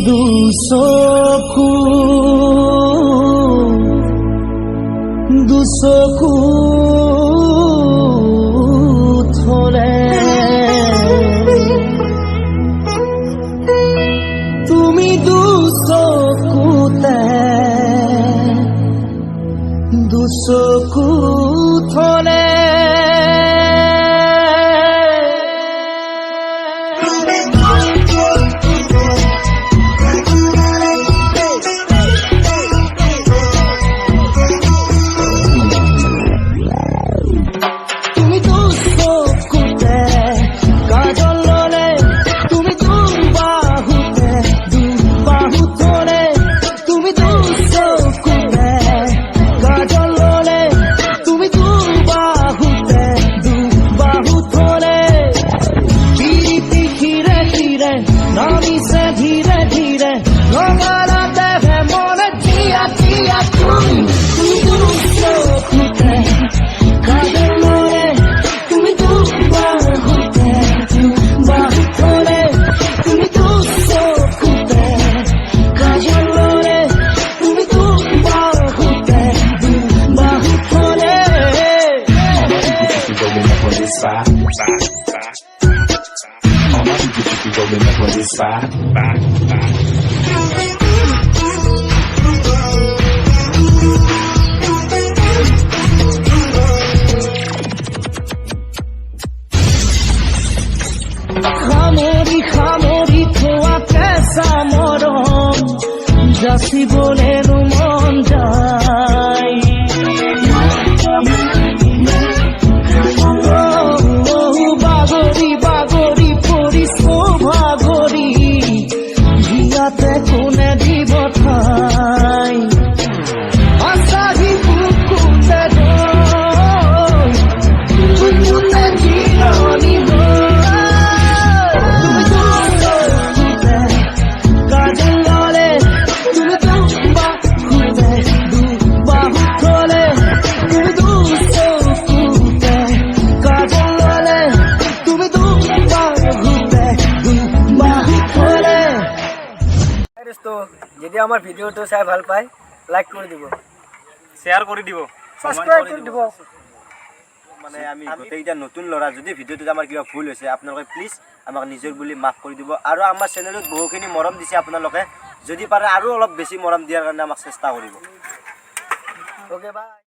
দুচকু থলে তুমি দুচকুতে দুচকু থলে धीरे धीरे रंगाते हैं मन जिया जिया তুমি দুচকুতে কাজল মনে তুমি দুবাহুতে বাহু ধরে তুমি দুচকুতে কাজল মনে তুমি দুবাহুতে বাহু ধরে rolling up on this side. খামরি খামরি থোয়া কেসা মরম যাসি বলে মন যায় বাগরি বাগরি পরিস ভাগরি ভিয়াতে কোনে দিব ঠাই আসাহি বুকুতে বুকুতে জিরনি কাজল ললে তুমি দুবাহুতে দুবাহু খোলে তুমি দুচকুতে কাজল ললে তুমি দুবাহুতে দুবাহু খোলে। যদি আমার ভিডিওটো চাই ভাল পায় লাইক করে দিব, শেয়ার করে দিব, সাবস্ক্রাইব করে দিব। মানে আমি গোটেইটা নতুন ল'ৰা, যদি ভিডিঅ'টোত আমাৰ কিবা ভুল হৈছে আপোনালোকে প্লিজ আমাক নিজৰ বুলি মাফ কৰি দিব। আৰু আমাৰ চেনেলত বহুখিনি মৰম দিছে আপোনালোকে, যদি পাৰে আৰু অলপ বেছি মৰম দিয়াৰ কাৰণে আমাক চেষ্টা কৰিব। Okay bye.